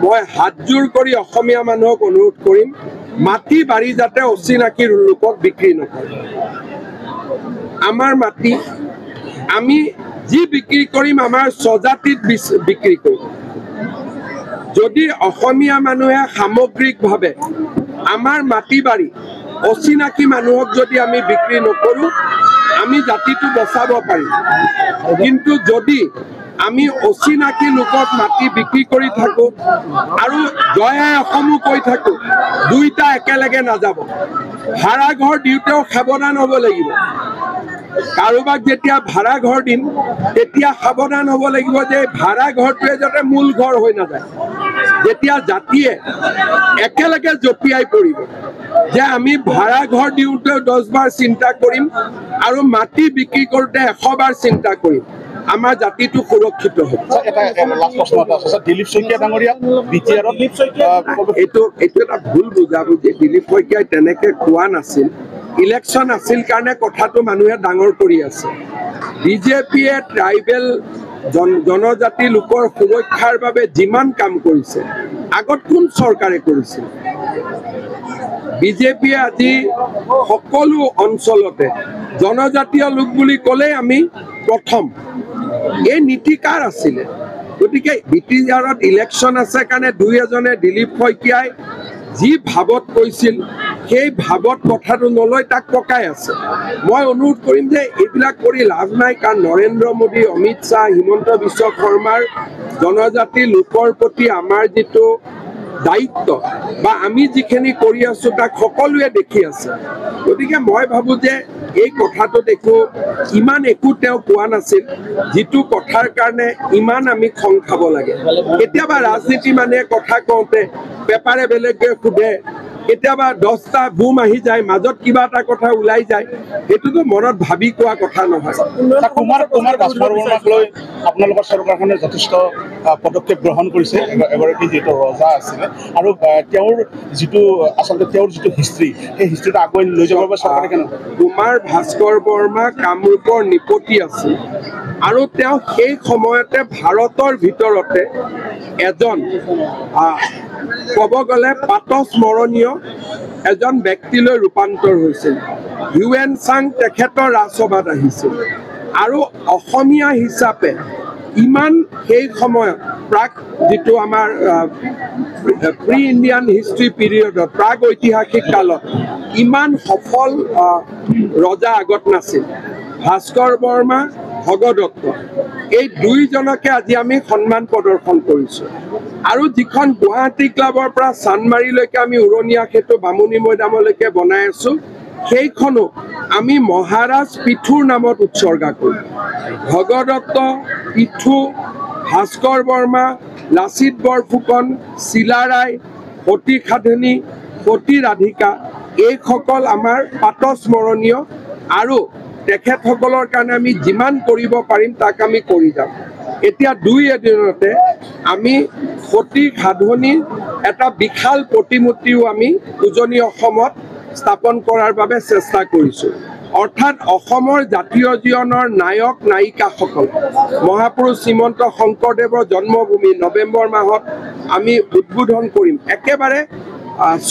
মই হাতজোৰ কৰি অসমীয়া মানুহক অনুৰোধ কৰিম মাটি বাৰী যাতে অচিনাকি লোকক বিক্ৰী নকৰে। আমাৰ মাটি আমি যি বিক্ৰী কৰিম আমাৰ স্বজাতিত বিক্ৰী কৰিম। যদি অসমীয়া মানুহে সামগ্ৰিকভাৱে আমাৰ মাটি বাৰী অচিনাকি মানুহক যদি আমি বিক্ৰী নকৰোঁ আমি জাতিটো বচাব পাৰিম। কিন্তু যদি আমি অচিনাকি লোকক মাটি বিক্ৰী কৰি থাকোঁ আৰু জয় আই অসমো কৈ থাকোঁ, দুইটা একেলগে নাযাব। ভাড়া ঘৰ দিওঁতেও সাৱধান হ'ব লাগিব। কাৰোবাক যেতিয়া ভাড়া ঘৰ দিম তেতিয়া সাৱধান হ'ব লাগিব যে ভাড়া ঘৰটোৱে যাতে মূল ঘৰ হৈ নাযায়। যেতিয়া জাতিয়ে একেলগে জঁপিয়াই পৰিব যে আমি ভাড়া ঘৰ দিওঁতেও 10 বাৰ চিন্তা কৰিম আৰু মাটি বিক্ৰী কৰোঁতে 100 বাৰ চিন্তা কৰিম, আমাৰ জাতিটো সুৰক্ষিত হ'ব। এইটো এটা ভুল বুজাবুজি। দিলীপ শইকীয়াই তেনেকে কোৱা নাছিল। ইলেকশ্যন আছিল কাৰণে কথাটো মানুহে ডাঙৰ কৰি আছে। বিজেপিয়ে ট্ৰাইবেল জনজাতি লোকৰ সুৰক্ষাৰ বাবে যিমান কাম কৰিছে আগত কোন চৰকাৰে কৰিছিল? বিজেপিয়ে আজি সকলো অঞ্চলতে জনজাতীয় লোক বুলি ক'লে আমি প্ৰথম। এই নীতি কাৰ আছিলে? গতিকে বিটিআৰত ইলেকশ্যন আছে কাৰণে দুই এজনে দিলীপ শইকীয়াই যি ভাৱত কৈছিল সেই ভাৱত কথাটো নলৈ তাক পকাই আছে। মই অনুৰোধ কৰিম যে এইবিলাক কৰি লাভ নাই, কাৰণ নৰেন্দ্ৰ মোদী, অমিত শ্বাহ, হিমন্ত বিশ্ব শৰ্মাৰ জনজাতি লোকৰ প্ৰতি আমাৰ যিটো দায়িত্ব বা আমি যিখিনি কৰি আছো তাক সকলোৱে দেখি আছে। গতিকে মই ভাবোঁ যে এই কথাটোত ইমান একো তেওঁ কোৱা নাছিল যিটো কথাৰ কাৰণে ইমান আমি খং খাব লাগে। কেতিয়াবা ৰাজনীতি মানে কথা কওঁতে পেপাৰে বেলেগকে সোধে, কেতিয়াবা 10টা বুম আহি যায়, মাজত কিবা এটা কথা ওলাই যায়, সেইটোতো মনত ভাবি কোৱা কথা নহয়। কুমাৰ ভাস্কৰবৰ্মাক লৈ আপোনালোকৰ চৰকাৰখনে যথেষ্ট পদক্ষেপ গ্ৰহণ কৰিছে। এগৰাকী যিটো ৰজা আছিলে আৰু তেওঁৰ যিটো হিষ্ট্ৰী, সেই হিষ্ট্ৰীটো আগুৱাই লৈ যাবৰ বাবে চৰকাৰে কেনেকৈ? কুমাৰ ভাস্কৰবৰ্মা কামৰূপৰ নিপতি আছিল আৰু তেওঁ সেই সময়তে ভাৰতৰ ভিতৰতে এজন ক'ব গ'লে পাতস্মৰণীয় এজন ব্যক্তিলৈ ৰূপান্তৰ হৈছিল। হিউৱেন চাং তেখেতৰ ৰাজসভাত আহিছিল আৰু অসমীয়া হিচাপে ইমান সেই সময়ত যিটো আমাৰ প্ৰি ইণ্ডিয়ান হিষ্ট্ৰী পিৰিয়ডত প্ৰাগ ঐতিহাসিক কালত ইমান সফল ৰজা আগত নাছিল। ভাস্কৰবৰ্মা, ভগদত্ত, এই দুইজনকে আজি আমি সন্মান প্ৰদৰ্শন কৰিছোঁ। আৰু যিখন গুৱাহাটী ক্লাবৰ পৰা চান্দমাৰীলৈকে আমি উৰণীয়া সেতু বামুণী মৈদামলৈকে বনাই আছোঁ, সেইখনো আমি মহাৰাজ পিথুৰ নামত উৎসৰ্গা কৰোঁ। ভগদত্ত, পিথু, ভাস্কৰবৰ্মা, লাচিত বৰফুকন, চিলাৰায়, সতী সাধনী, সতী ৰাধিকা, এইসকল আমাৰ পাতস্মৰণীয় আৰু তেখেতসকলৰ কাৰণে আমি যিমান কৰিব পাৰিম তাক আমি কৰি যাম। এতিয়া দুই এদিনতে আমি সতী সাধনীৰ এটা বিশাল প্ৰতিমূৰ্তিও আমি উজনি অসমত স্থাপন কৰাৰ বাবে চেষ্টা কৰিছোঁ। অৰ্থাৎ অসমৰ জাতীয় জীৱনৰ নায়ক নায়িকাসকল মহাপুৰুষ শ্ৰীমন্ত শংকৰদেৱৰ জন্মভূমি নৱেম্বৰ মাহত আমি উদ্বোধন কৰিম। একেবাৰে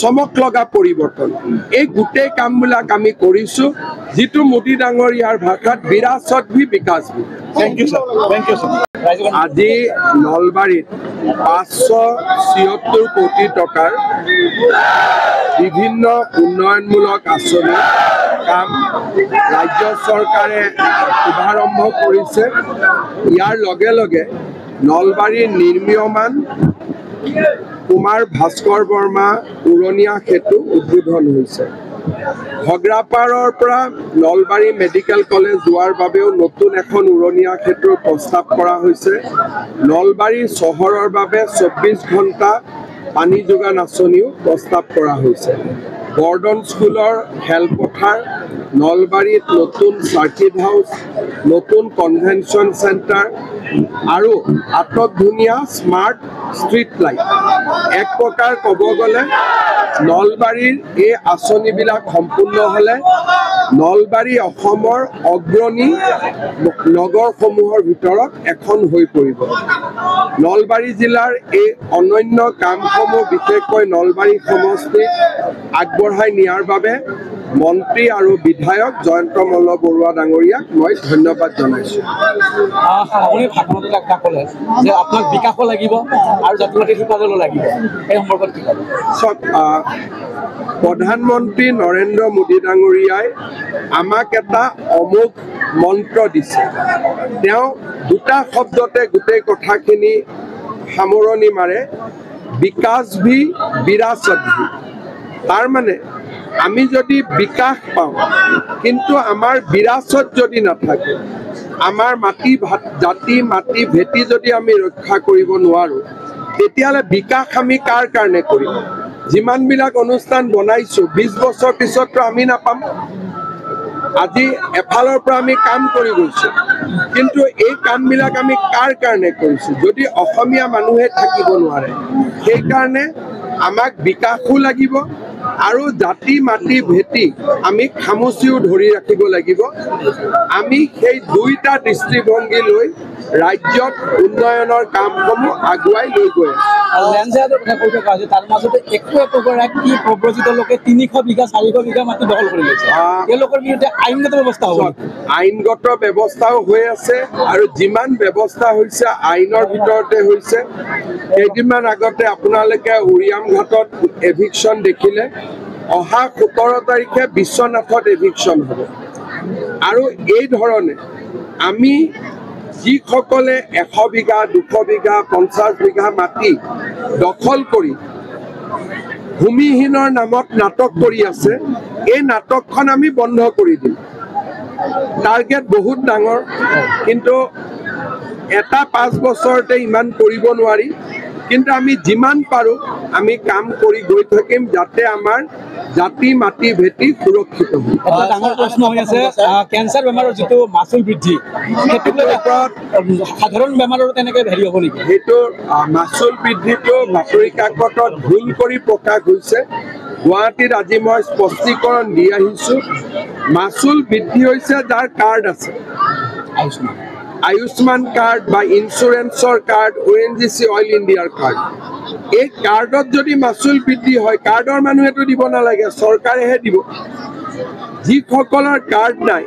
চমক লগা পৰিৱৰ্তন। এই গোটেই কামবিলাক আমি কৰিছোঁ, যিটো মোদী ডাঙৰীয়াৰ ভাষাত বিৰাসত ভি বিকাশ ভি। Thank you sir, thank you sir. আজি নলবাৰীত 576 কোটি টকাৰ বিভিন্ন উন্নয়নমূলক আঁচনি কাম ৰাজ্য চৰকাৰে শুভাৰম্ভ কৰিছে। ইয়াৰ লগে লগে নলবাৰীৰ নিৰ্মীয়মান কুমাৰ ভাস্কৰবৰ্মা উৰণীয়া সেতু উদ্বোধন হৈছে। ভগ্ৰাপাৰৰ পৰা নলবাৰী মেডিকেল কলেজ যোৱাৰ বাবেও নতুন এখন উৰণীয়া সেতুৰ প্ৰস্তাৱ কৰা হৈছে। নলবাৰী চহৰৰ বাবে 24 ঘণ্টা পানী যোগান আঁচনিও প্ৰস্তাৱ কৰা হৈছে। গৰ্ডন স্কুলৰ খেলপথাৰ, নলবাৰীত নতুন চাৰ্কিট হাউচ, নতুন কনভেনশ্যন চেণ্টাৰ আৰু আটকধুনীয়া স্মাৰ্ট ষ্ট্ৰীট লাইট। এক প্ৰকাৰ ক'ব গ'লে নলবাৰীৰ এই আঁচনিবিলাক সম্পূৰ্ণ হ'লে নলবাৰী অসমৰ অগ্ৰণী নগৰসমূহৰ ভিতৰত এখন হৈ পৰিব। নলবাৰী জিলাৰ এই অনন্য কামসমূহ বিশেষকৈ নলবাৰী সমষ্টিত আগবঢ়াই নিয়াৰ বাবে মন্ত্ৰী আৰু বিধায়ক জয়ন্ত মল্ল বৰুৱা ডাঙৰীয়াক মই ধন্যবাদ জনাইছোঁ। আপুনি ভাষণত এটা ক'লে যে আপোনাক বিকাশো লাগিব আৰু জাতীয় শিপাদলো লাগিব, এই সম্পৰ্কত কি ক'ব? চব প্ৰধানমন্ত্ৰী নৰেন্দ্ৰ মোদী ডাঙৰীয়াই আমাক এটা অমোঘ মন্ত্ৰ দিছে। তেওঁ দুটা শব্দতে গোটেই কথাখিনি সামৰণি মাৰে, বিকাশ ভি বিৰাসত ভি। তাৰ মানে আমি যদি বিকাশ পাওঁ কিন্তু আমাৰ বিৰাসত যদি নাথাকে, আমাৰ মাটি জাতি মাটি ভেটি যদি আমি ৰক্ষা কৰিব নোৱাৰোঁ, তেতিয়াহ'লে বিকাশ আমি কাৰ কাৰণে কৰিম? যিমানবিলাক অনুষ্ঠান বনাইছোঁ 20 বছৰ পিছততো আমি নাপাম। আজি এফালৰ পৰা আমি কাম কৰি গৈছোঁ, কিন্তু এই কামবিলাক আমি কাৰ কাৰণে কৰিছোঁ? যদি অসমীয়া মানুহে থাকিব নোৱাৰে, সেইকাৰণে আমাক বিকাশো লাগিব আৰু জাতি মাটি ভেটি আমি খামুচিও ধৰি ৰাখিব লাগিব। আমি সেই দুইটা দৃষ্টিভংগী লৈ ৰাজ্যত উন্নয়নৰ কামসমূহ আগুৱাই লৈ গৈ আছোঁ। তাৰ মাজতে একো একোগৰাকী প্ৰব্ৰজিত লোকে 300 বিঘা 400 বিঘা মাটি দখল কৰি লৈছে। তেওঁলোকৰ বিৰুদ্ধে আইনগত ব্যৱস্থা হ'ব। আইনগত ব্যৱস্থাও হৈ আছে আৰু যিমান ব্যৱস্থা হৈছে আইনৰ ভিতৰতে হৈছে। কেইদিনমান আগতে আপোনালোকে উৰিয়াম ঘাটত এভিকশ্যন দেখিলে। অহা 17 তাৰিখে বিশ্বনাথত এভিকশ্যন হ'ব। আৰু এই ধৰণে আমি যিসকলে 100 বিঘা 200 বিঘা 50 বিঘা মাটি দখল কৰি ভূমিহীনৰ নামত নাটক কৰি আছে, এই নাটকখন আমি বন্ধ কৰি দিম। টাৰ্গেট বহুত ডাঙৰ, কিন্তু এটা 5 বছৰতে ইমান কৰিব নোৱাৰি। কিন্তু আমি যিমান পাৰোঁ আমি কাম কৰি গৈ থাকিম, যাতে আমাৰ জাতি মাটি ভেটি সুৰক্ষিত হয়। এটা ডাঙৰ প্ৰশ্ন হৈ আছে, কেঞ্চাৰ বেমাৰৰ যিটো মাচুল বৃদ্ধি, সেইটোৰ ওপৰত সাধাৰণ বেমাৰৰ তেনেকৈ হেৰি হ'ব নেকি? সেইটো মাচুল বৃদ্ধিটো বাতৰি কাকতত ভুল কৰি প্ৰকাশ হৈছে। গুৱাহাটীত আজি মই স্পষ্টীকৰণ দি আহিছোঁ। মাচুল বৃদ্ধি হৈছে যাৰ কাৰ্ড আছে, আয়ুষ্মান কাৰ্ড বা ইঞ্চুৰেঞ্চৰ কাৰ্ড, ONGC অইল ইণ্ডিয়াৰ কাৰ্ড। এই কাৰ্ডত যদি মাচুল বৃদ্ধি হয়, কাৰ্ডৰ মানুহেতো দিব নালাগে, চৰকাৰেহে দিব। যিসকলৰ কাৰ্ড নাই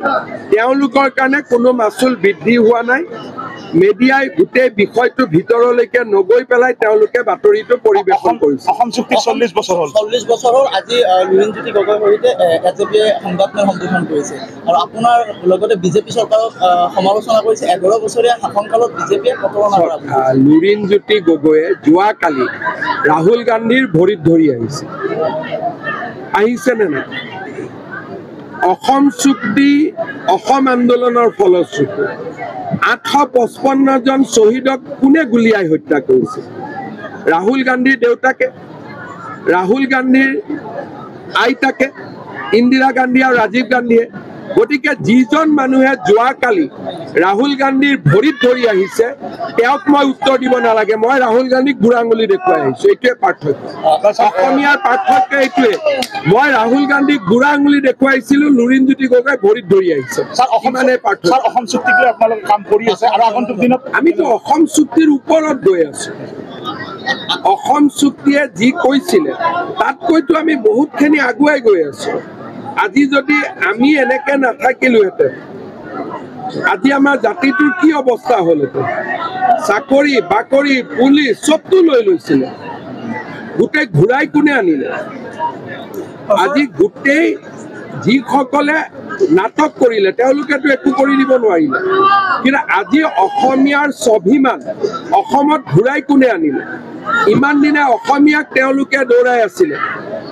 তেওঁলোকৰ কাৰণে কোনো মাচুল বৃদ্ধি হোৱা নাই। মিডিয়াই গোটেই বিষয়টো ভিতৰলৈকে নগৈ পেলাই তেওঁলোকে বাতৰিটো পৰিৱেশন কৰিছে। অসম চুক্তি 40 বছৰ হ'ল। 40 বছৰ হ'ল। আজি লুৰিণজ্যোতি গগৈৰ সৈতে এজেপিয়ে সংবাদমেল সম্বোধন কৰিছে আৰু আপোনাৰ লগতে বিজেপি চৰকাৰক সমালোচনা কৰিছে। 11 বছৰীয়া শাসনকালত বিজেপিয়ে প্ৰতাৰণা কৰা। লুৰিণজ্যোতি গগৈয়ে যোৱাকালি ৰাহুল গান্ধীৰ ভৰিত ধৰি আহিছেনে নাই? অসম চুক্তি অসম আন্দোলনৰ ফলশ্ৰুতি 855 জন শ্বহীদক কোনে গুলীয়াই হত্যা কৰিছে? ৰাহুল গান্ধীৰ দেউতাকে, ৰাহুল গান্ধীৰ আইতাকে, ইন্দিৰা গান্ধী আৰু ৰাজীৱ গান্ধীয়ে। গতিকে যিজন মানুহে যোৱাকালি ৰাহুল গান্ধীৰ ভৰিত ধৰি আহিছে, তেওঁক মই উত্তৰ দিব নালাগে। মই ৰাহুল গান্ধীক বুঢ়া আঙুলি দেখুৱাই আহিছোঁ। এইটোৱে পাৰ্থক্য। অসমীয়াৰ পাৰ্থক্য এইটোৱে। মই ৰাহুল গান্ধীক বুঢ়া আঙুলি দেখুৱাইছিলোঁ, লুৰিণজ্যোতি গগৈ ভৰিত ধৰি আহিছে। ইমানে পাৰ্থক্য। অসম চুক্তিক লৈ আপোনালোকে কাম কৰি আছে আৰু আগন্তুক দিনত আমিতো অসম চুক্তিৰ ওপৰত গৈ আছোঁ। অসম চুক্তিয়ে যি কৈছিলে তাতকৈতো আমি বহুতখিনি আগুৱাই গৈ আছোঁ। আজি যদি আমি এনেকে নাথাকিলোহেঁতেন, আজি আমাৰ জাতিটোৰ কি অৱস্থা হ'লহেঁতেন? চাকৰি বাকৰি পুলিচ চবটো লৈ লৈছিলে, গোটেই ঘূৰাই কোনে আনিলে? আজি গোটেই যিসকলে নাটক কৰিলে তেওঁলোকেতো একো কৰি দিব নোৱাৰিলে, কিন্তু আজি অসমীয়াৰ স্বাভিমান অসমত ঘূৰাই কোনে আনিলে? ইমান দিনে অসমীয়াক তেওঁলোকে দৌৰাই আছিলে,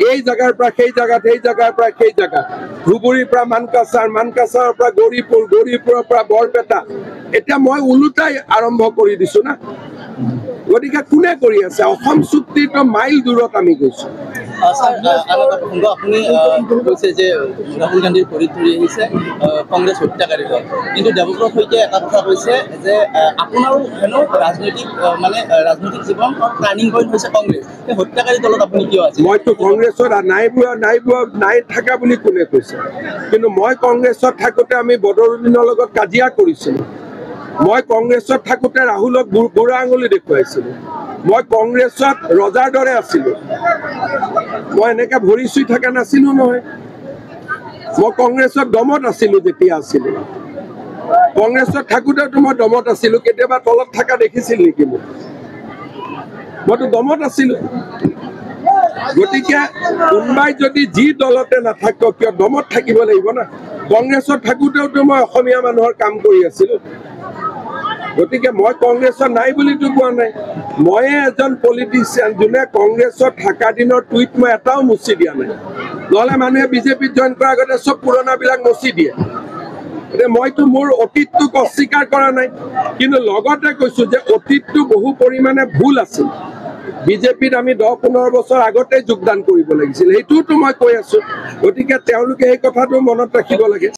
এই জাগাৰ পৰা সেই জাগাত, সেই জাগাৰ পৰা সেই জাগাত, ধুবুৰীৰ পৰা মানকাছাৰ, মানকাছাৰৰ পৰা গৌৰীপুৰ, গৌৰীপুৰৰ পৰা বৰপেটা। এতিয়া মই ওলোটাই আৰম্ভ কৰি দিছোঁ না। গতিকে কোনে কৰি আছে? অসম চুক্তিটো মাইল দূৰত আমি গৈছোঁ। আপুনি কৈছে যে ৰাহুল গান্ধীৰ ভৰিত ধৰি আহিছে কংগ্ৰেছ হত্যাকাৰী দল, কিন্তু দেৱব্ৰত শইকীয়াই এটা কথা কৈছে যে আপোনাৰো হেনো ৰাজনৈতিক জীৱন টাৰ্ণিং পইণ্ট হৈছে কংগ্ৰেছ। সেই হত্যাকাৰী দলত আপুনি কিয় আছে? মইতো কংগ্ৰেছত নাই থকা বুলি কোনে কৈছে? কিন্তু মই কংগ্ৰেছত থাকোঁতে আমি বদৰুদ্দিনৰ লগত কাজিয়া কৰিছিলোঁ। মই কংগ্ৰেছত থাকোঁতে ৰাহুলক বুঢ়া আঙুলি দেখুৱাইছিলোঁ। মই কংগ্ৰেছত ৰজাৰ দৰে আছিলোঁ। মই এনেকৈ ভৰি চুই থকা নাছিলোঁ নহয়। মই কংগ্ৰেছত দমত আছিলোঁ যেতিয়া আছিলোঁ। কংগ্ৰেছত থাকোঁতেতো মই দমত আছিলোঁ। কেতিয়াবা তলত থকা দেখিছিল নেকি মোক? মইতো দমত আছিলোঁ। গতিকে কোনোবাই যদি যি দলতে নাথাকক কিয় দমত থাকিব লাগিব না। কংগ্ৰেছত থাকোঁতেওতো মই অসমীয়া মানুহৰ কাম কৰি আছিলোঁ। গতিকে মই কংগ্ৰেছত নাই বুলিতো কোৱা নাই। ময়ে এজন পলিটিচিয়ান যোনে কংগ্ৰেছত থকা দিনৰ টুইট মই এটাও মুচি দিয়া নাই। নহ'লে মানুহে বিজেপিত জইন কৰাৰ আগতে চব পুৰণাবিলাক মুচি দিয়ে। এতিয়া মইতো মোৰ অতীতটোক অস্বীকাৰ কৰা নাই, কিন্তু লগতে কৈছোঁ যে অতীতটো বহু পৰিমাণে ভুল আছিল। বিজেপিত আমি 10-15 বছৰ আগতে যোগদান কৰিব লাগিছিল, সেইটোতো মই কৈ আছোঁ। গতিকে তেওঁলোকে সেই কথাটো মনত ৰাখিব লাগে।